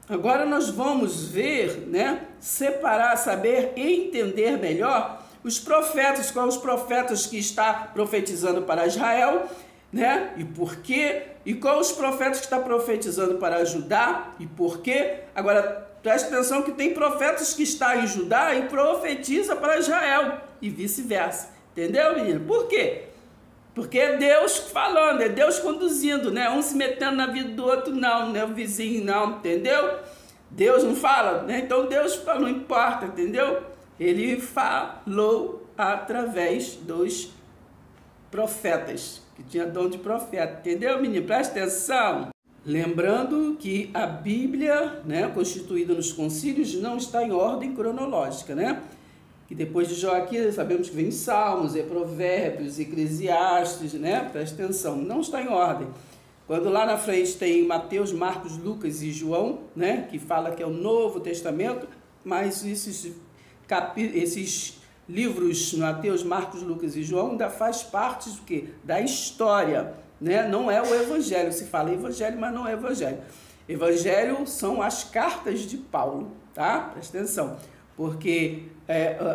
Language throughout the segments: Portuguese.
Agora nós vamos ver, né, separar, saber e entender melhor os profetas, quais os profetas que está profetizando para Israel, né, e por quê, e quais os profetas que está profetizando para Judá e por quê. Agora preste atenção que tem profetas que está em Judá e profetiza para Israel e vice-versa, entendeu, menino? Por quê? Porque é Deus falando, é Deus conduzindo, né? Um se metendo na vida do outro, não, né? O vizinho, não, entendeu? Deus não fala, né? Então Deus fala, não importa, entendeu? Ele falou através dos profetas, que tinha dom de profeta, entendeu, menino? Presta atenção. Lembrando que a Bíblia, né, constituída nos concílios, não está em ordem cronológica, né? Que depois de Joaquim, sabemos que vem Salmos, Provérbios, Eclesiastes, né? Presta atenção, não está em ordem. Quando lá na frente tem Mateus, Marcos, Lucas e João, né? Que fala que é o Novo Testamento, mas esses livros, Mateus, Marcos, Lucas e João, ainda faz parte do quê? Da história, né? Não é o Evangelho, se fala Evangelho, mas não é Evangelho. Evangelho são as cartas de Paulo, tá? Presta atenção. Porque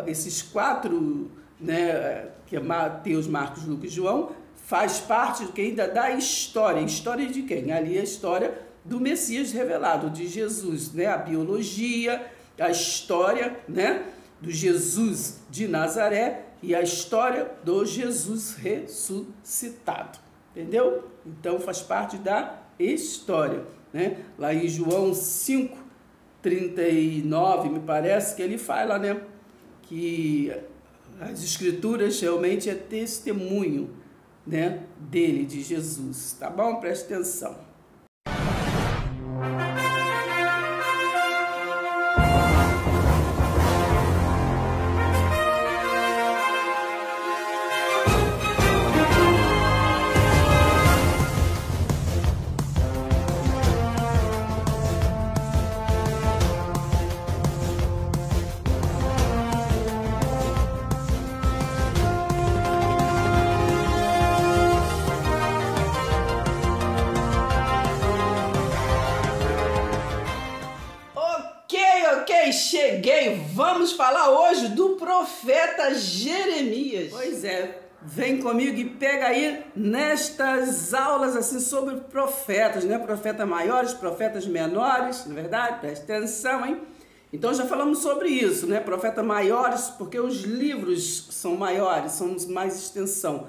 esses quatro, né, que é Mateus, Marcos, Lucas e João, faz parte do que ainda da história. História de quem? Ali é a história do Messias revelado, de Jesus, né? A biologia, a história, né, do Jesus de Nazaré e a história do Jesus ressuscitado. Entendeu? Então faz parte da história, né? Lá em João 5:39, me parece que ele fala, né, que as escrituras realmente é testemunho, né, dele, de Jesus, tá bom? Preste atenção. Cheguei, vamos falar hoje do profeta Jeremias. Pois é, vem comigo e pega aí nestas aulas assim sobre profetas, né? Profetas maiores, profetas menores, não é verdade? Presta atenção, hein? Então já falamos sobre isso, né? Profetas maiores, porque os livros são maiores, são mais extensão.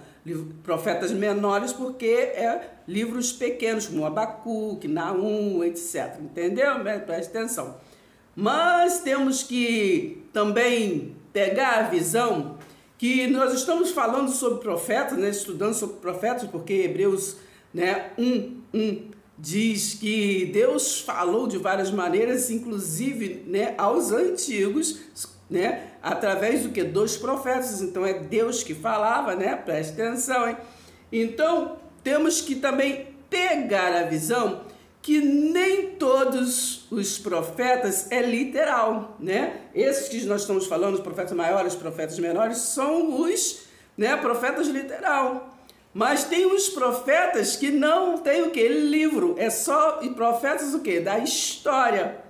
Profetas menores, porque livros pequenos, como Abacuque, Naum, etc. Entendeu? Presta atenção. Mas temos que também pegar a visão que nós estamos falando sobre profetas, né? Estudando sobre profetas, porque Hebreus, né, 1:1 diz que Deus falou de várias maneiras, inclusive, né, aos antigos, né, através do que? Dos profetas. Então é Deus que falava, né? Preste atenção, hein? Então temos que também pegar a visão que nem todos os profetas é literal, né? Esses que nós estamos falando, os profetas maiores, os profetas menores, são os, né, profetas literal. Mas tem os profetas que não tem o que? Livro. É só e profetas o que? Da história.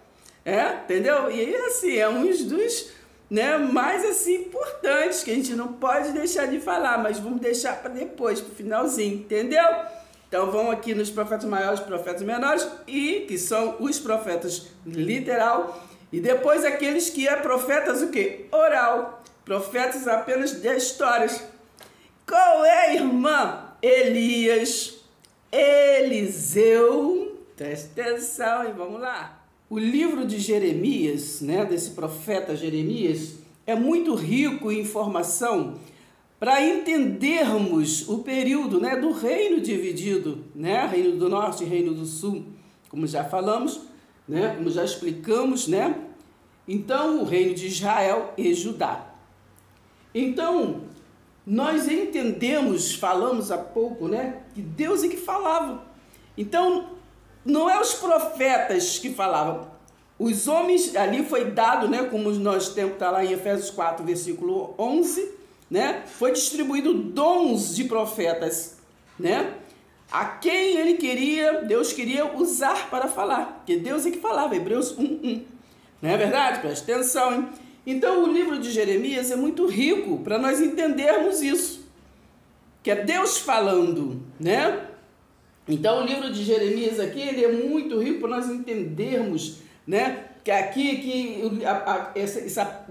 Entendeu? E assim, é um dos, né, mais assim importantes, que a gente não pode deixar de falar, mas vamos deixar para depois, para o finalzinho, entendeu? Então vão aqui nos profetas maiores, profetas menores, e que são os profetas literal, e depois aqueles que é profetas o quê? Oral, profetas apenas de histórias. Qual é, irmã? Elias, Eliseu, presta atenção e vamos lá. O livro de Jeremias, né, desse profeta Jeremias, é muito rico em informação para entendermos o período, né, do reino dividido, né, reino do norte e reino do sul, como já falamos, né, como já explicamos, né? Então, o reino de Israel e Judá. Então, nós entendemos, falamos há pouco, né, que Deus é que falava. Então, não é os profetas que falavam. Os homens, ali foi dado, né, como nós temos, está lá em Efésios 4, versículo 11, né, foi distribuído dons de profetas, né, a quem Deus queria usar para falar, porque Deus é que falava, Hebreus 1:1. Não é verdade? Preste atenção, hein? Então o livro de Jeremias é muito rico para nós entendermos isso, que é Deus falando, né? Então o livro de Jeremias aqui, ele é muito rico para nós entendermos, né? Que aqui,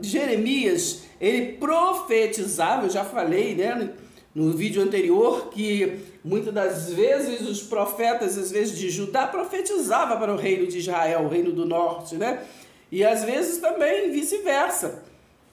Jeremias, ele profetizava, eu já falei, né? No vídeo anterior, que muitas das vezes os profetas, às vezes de Judá, profetizavam para o reino de Israel, o reino do norte, né? E às vezes também vice-versa.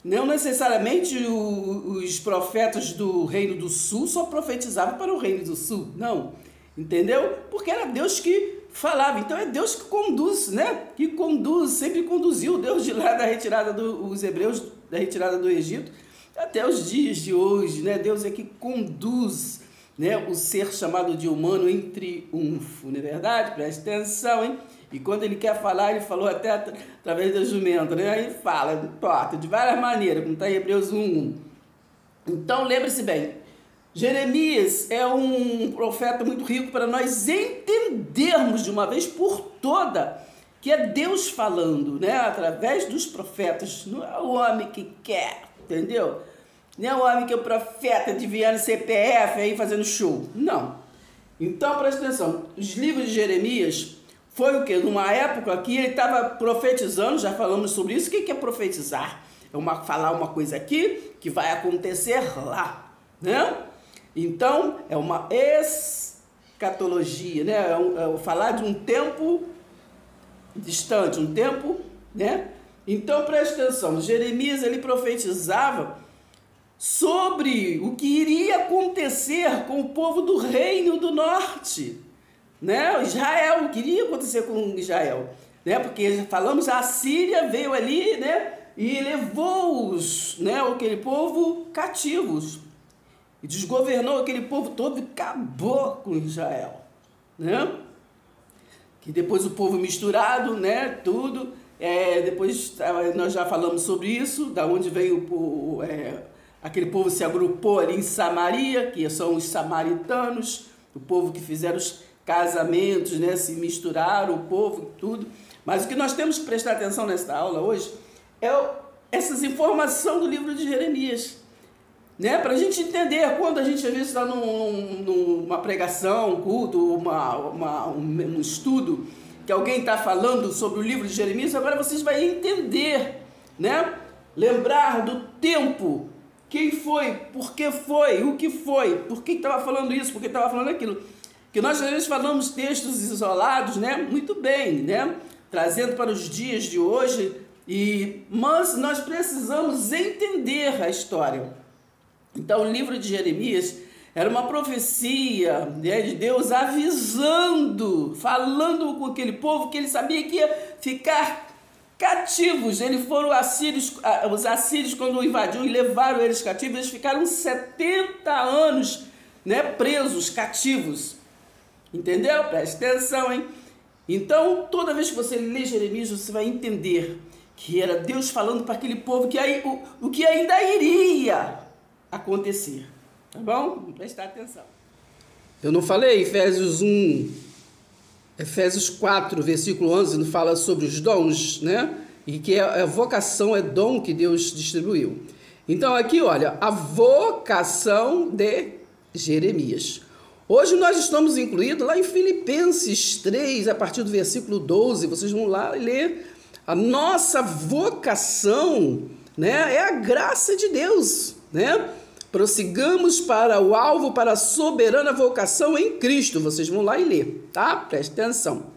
Não necessariamente os profetas do reino do sul só profetizavam para o reino do sul, não. Entendeu? Porque era Deus que falava. Então é Deus que conduz, né? Que conduz, sempre conduziu Deus de lá da retirada dos hebreus, da retirada do Egito, até os dias de hoje, né? Deus é que conduz, né, o ser chamado de humano em triunfo, não é verdade? Preste atenção, hein? E quando ele quer falar, ele falou até através da jumenta, né? Aí fala, toca, de várias maneiras, como está em Hebreus 1:1. Então, lembre-se bem, Jeremias é um profeta muito rico para nós entendermos de uma vez por toda que é Deus falando, né? Através dos profetas. Não é o homem que quer, entendeu? Não é o homem que é o profeta adivinhando CPF aí fazendo show. Não. Então, presta atenção. Os livros de Jeremias foi o quê? Numa época que ele estava profetizando, já falamos sobre isso. O que é profetizar? É falar uma coisa aqui que vai acontecer lá, né? Então, é uma escatologia, né? É falar de um tempo distante, um tempo, né? Então, preste atenção, Jeremias, ele profetizava sobre o que iria acontecer com o povo do reino do norte, né? Israel, o que iria acontecer com Israel, né? Porque falamos, a Síria veio ali, né? E levou-os, né? Aquele povo cativos. E desgovernou aquele povo todo e acabou com Israel, né? Que depois o povo misturado, né? Tudo. Depois nós já falamos sobre isso, da onde veio aquele povo se agrupou ali em Samaria, que são os samaritanos, o povo que fizeram os casamentos, né? Se misturaram, o povo, tudo. Mas o que nós temos que prestar atenção nesta aula hoje é essas informações do livro de Jeremias. Né? Para a gente entender, quando a gente às vezes está numa pregação, um culto, um estudo, que alguém está falando sobre o livro de Jeremias, agora vocês vão entender, né? Lembrar do tempo, quem foi, por que foi, o que foi, por que estava falando isso, por que estava falando aquilo. Que nós às vezes falamos textos isolados, né? Muito bem, né? Trazendo para os dias de hoje, mas nós precisamos entender a história. Então, o livro de Jeremias era uma profecia, né, de Deus avisando, falando com aquele povo que ele sabia que ia ficar cativos. Eles foram os assírios, quando invadiram e levaram eles cativos, eles ficaram 70 anos, né, presos, cativos. Entendeu? Preste atenção, hein? Então, toda vez que você lê Jeremias, você vai entender que era Deus falando para aquele povo que aí, o que ainda iria acontecer, tá bom? Vamos prestar atenção. Eu não falei Efésios 4, versículo 11, não fala sobre os dons, né? E que a vocação é dom que Deus distribuiu. Então aqui, olha, a vocação de Jeremias. Hoje nós estamos incluídos lá em Filipenses 3, a partir do versículo 12, vocês vão lá ler. A nossa vocação, né, é a graça de Deus, né? Prossigamos para o alvo, para a soberana vocação em Cristo. Vocês vão lá e ler, tá? Preste atenção.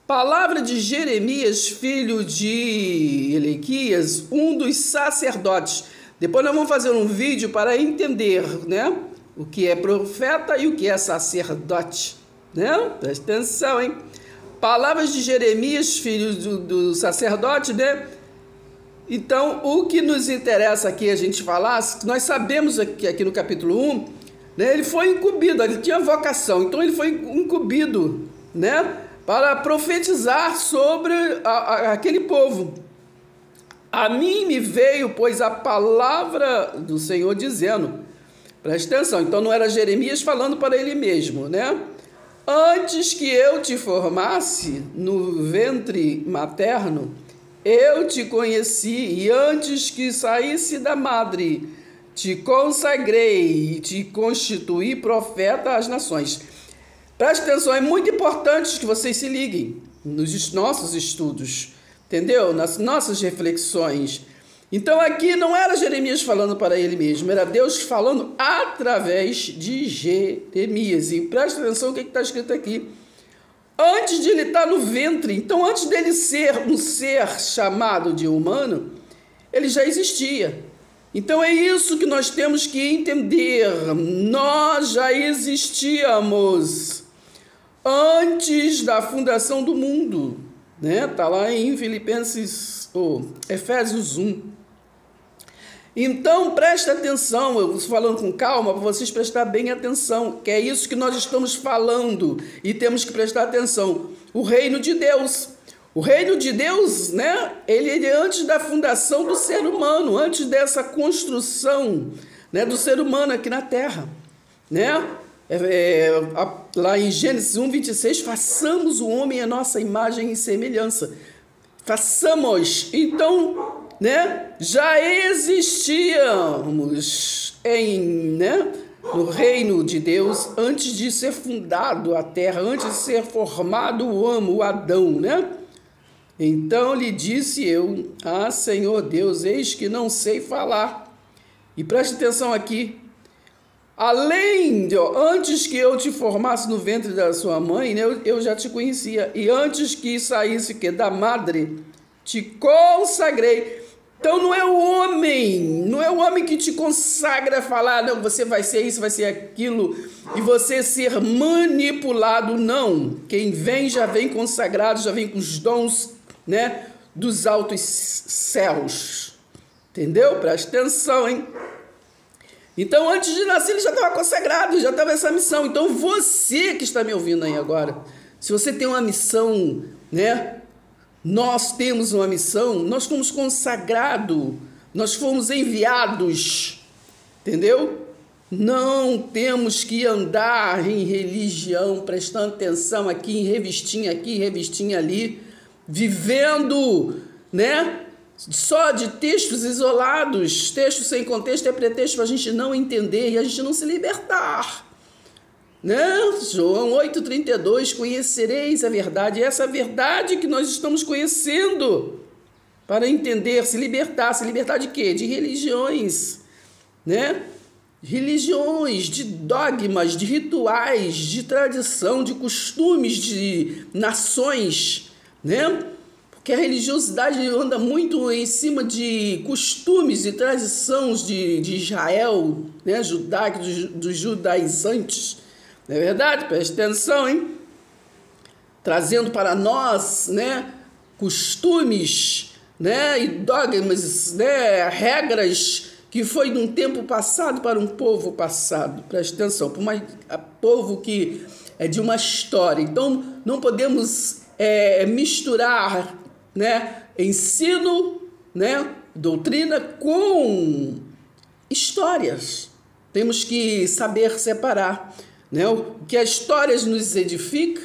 Palavra de Jeremias, filho de Elequias, um dos sacerdotes. Depois nós vamos fazer um vídeo para entender, né, o que é profeta e o que é sacerdote, né? Preste atenção, hein? Palavras de Jeremias, filho do sacerdote, né? Então, o que nos interessa aqui a gente falar, nós sabemos aqui no capítulo 1, né, ele foi incumbido, ele tinha vocação, então ele foi incumbido, né, para profetizar sobre aquele povo. A mim me veio, pois, a palavra do Senhor dizendo, Presta atenção, então não era Jeremias falando para ele mesmo, né? Antes que eu te formasse no ventre materno, eu te conheci, e antes que saísse da madre, te consagrei e te constituí profeta às nações. Preste atenção, é muito importante que vocês se liguem nos nossos estudos, entendeu? Nas nossas reflexões. Então aqui não era Jeremias falando para ele mesmo, era Deus falando através de Jeremias. E preste atenção o que está escrito aqui. Antes de ele estar no ventre, então antes dele ser um ser chamado de humano, ele já existia. Então é isso que nós temos que entender. Nós já existíamos antes da fundação do mundo, né? Tá lá em Efésios 1. Então presta atenção, eu estou falando com calma para vocês prestar bem atenção, que é isso que nós estamos falando e temos que prestar atenção. O reino de Deus. O reino de Deus, né? Ele é antes da fundação do ser humano, antes dessa construção, né, do ser humano aqui na Terra, né? Lá em Gênesis 1:26, façamos o homem à nossa imagem e semelhança. Façamos, então, né? Já existíamos no reino de Deus antes de ser fundado a terra, antes de ser formado o Adão, né? Então lhe disse eu, Senhor Deus, eis que não sei falar. E preste atenção aqui. Antes que eu te formasse no ventre da sua mãe, né, eu já te conhecia. E antes que saísse da madre, te consagrei. Então não é o homem que te consagra a falar, não, você vai ser isso, vai ser aquilo, e você ser manipulado, não. Quem vem já vem consagrado, já vem com os dons, né, dos altos céus. Entendeu? Presta atenção, hein? Então, antes de nascer, ele já estava consagrado, já estava essa missão. Então, você que está me ouvindo aí agora, se você tem uma missão, né? Nós temos uma missão, nós fomos consagrados, nós fomos enviados, entendeu? Não temos que andar em religião, prestando atenção aqui, em revistinha ali, vivendo, né? Só de textos isolados, textos sem contexto é pretexto para a gente não entender e a gente não se libertar. Né? João 8,32, conhecereis a verdade, essa verdade que nós estamos conhecendo para entender, se libertar de quê? De religiões, né? Religiões, de dogmas, de rituais, de tradição, de costumes, de nações, né? Porque a religiosidade anda muito em cima de costumes e tradições de Israel, né? Judaico, dos judaizantes. Não é verdade? Preste atenção, hein? Trazendo para nós, né, costumes, né, e dogmas, né, regras que foi de um tempo passado para um povo passado. Preste atenção, para um povo que é de uma história. Então, não podemos misturar, né, ensino, né, doutrina com histórias. Temos que saber separar, né, o que as histórias nos edificam,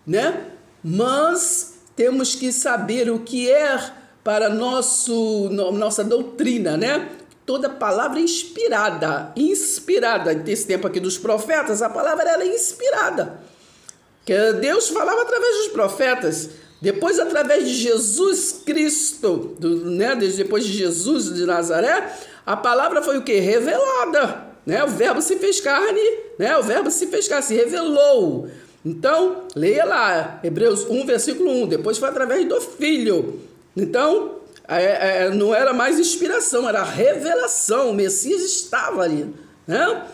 né, mas temos que saber o que é para nossa doutrina, né? Toda palavra é inspirada. Nesse tempo aqui dos profetas, a palavra era inspirada. Que Deus falava através dos profetas. Depois, através de Jesus Cristo, depois de Jesus de Nazaré, a palavra foi o quê? Revelada. Né? O verbo se fez carne, né? O verbo se fez carne, se revelou. Então, leia lá, Hebreus 1, versículo 1. Depois foi através do Filho. Então, não era mais inspiração, era revelação. O Messias estava ali, né?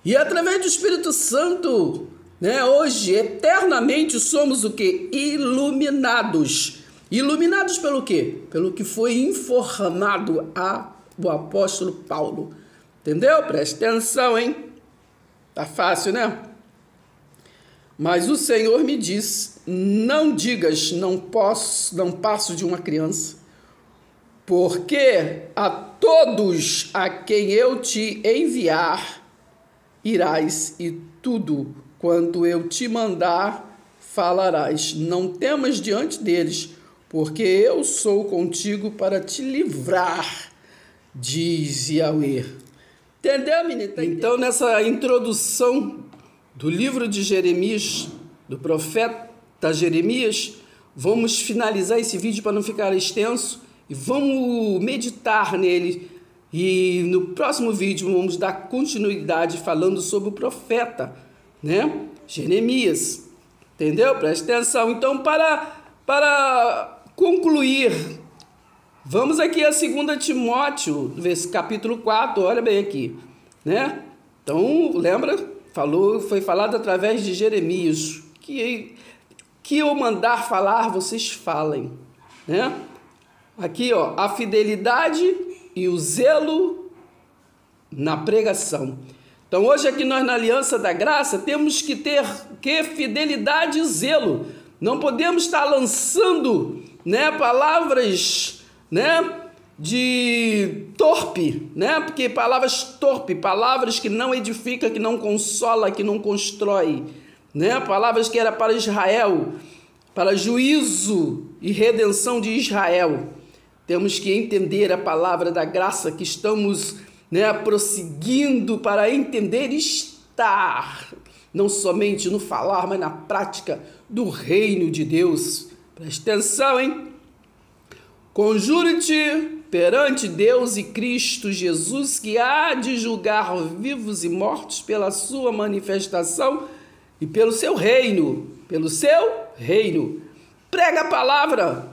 E através do Espírito Santo, né? Hoje, eternamente, somos o quê? Iluminados. Iluminados pelo quê? Pelo que foi informado o apóstolo Paulo. Entendeu? Preste atenção, hein? Tá fácil, né? Mas o Senhor me diz, não digas, não passo de uma criança, porque a todos a quem eu te enviar, irás, e tudo quanto eu te mandar falarás. Não temas diante deles, porque eu sou contigo para te livrar, diz Yahweh. Entendeu, menina? Então, nessa introdução do livro de Jeremias, do profeta Jeremias, vamos finalizar esse vídeo para não ficar extenso e vamos meditar nele. E no próximo vídeo vamos dar continuidade falando sobre o profeta, né? Jeremias. Entendeu? Presta atenção. Então, para concluir, vamos aqui a 2 Timóteo, capítulo 4, olha bem aqui, né? Então, lembra? Foi falado através de Jeremias, que eu mandar falar, vocês falem, né? Aqui, ó, a fidelidade e o zelo na pregação. Então, hoje aqui nós na Aliança da Graça temos que ter fidelidade e zelo. Não podemos estar lançando, né, palavras, né, de torpe, né? Porque palavras torpe, palavras que não edificam, que não consola, que não constrói, né? Palavras que era para Israel, para juízo e redenção de Israel. Temos que entender a palavra da graça que estamos, né, prosseguindo para entender e estar, não somente no falar, mas na prática do reino de Deus. Presta atenção, hein? Conjure-te perante Deus e Cristo Jesus, que há de julgar vivos e mortos pela sua manifestação e pelo seu reino. Pelo seu reino. Prega a palavra,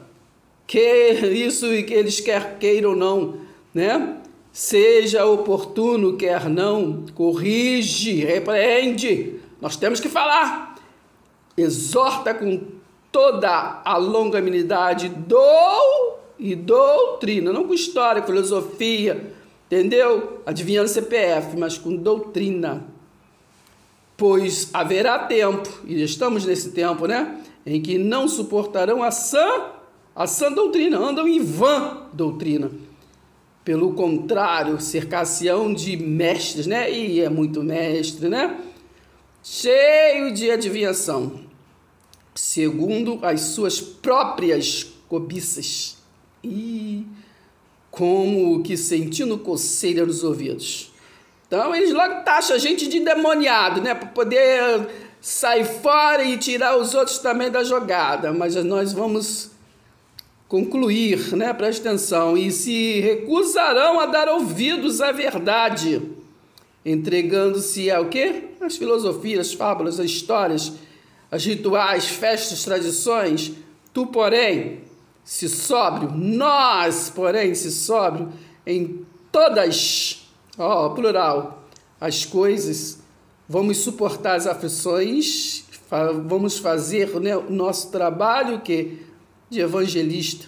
que isso e que eles quer queiram ou não, né? Seja oportuno, quer não, corrige, repreende. Nós temos que falar. Exorta com toda a longanimidade e doutrina, não com história, filosofia, entendeu? Adivinhando CPF, mas com doutrina. Pois haverá tempo, e estamos nesse tempo, né? Em que não suportarão a sã doutrina, andam em vã doutrina. Pelo contrário, cercar-se-ão de mestres, né? E é muito mestre, né? Cheio de adivinhação, segundo as suas próprias cobiças. E como que sentindo coceira nos ouvidos. Então eles logo taxam a gente de endemoniado, né? Para poder sair fora e tirar os outros também da jogada. Mas nós vamos concluir, né? Presta atenção. E se recusarão a dar ouvidos à verdade, entregando-se a o quê? As filosofias, as fábulas, as histórias, as rituais, festas, tradições. Tu, porém, se sóbrio, nós, porém, se sóbrio em todas, plural, as coisas, vamos suportar as aflições, vamos fazer, né, o nosso trabalho que de evangelista,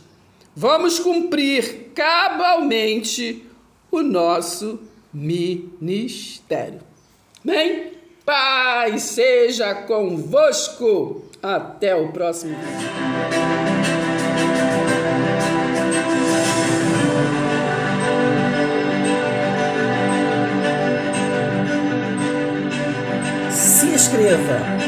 vamos cumprir cabalmente o nosso ministério. Amém? Paz seja convosco. Até o próximo vídeo. Se inscreva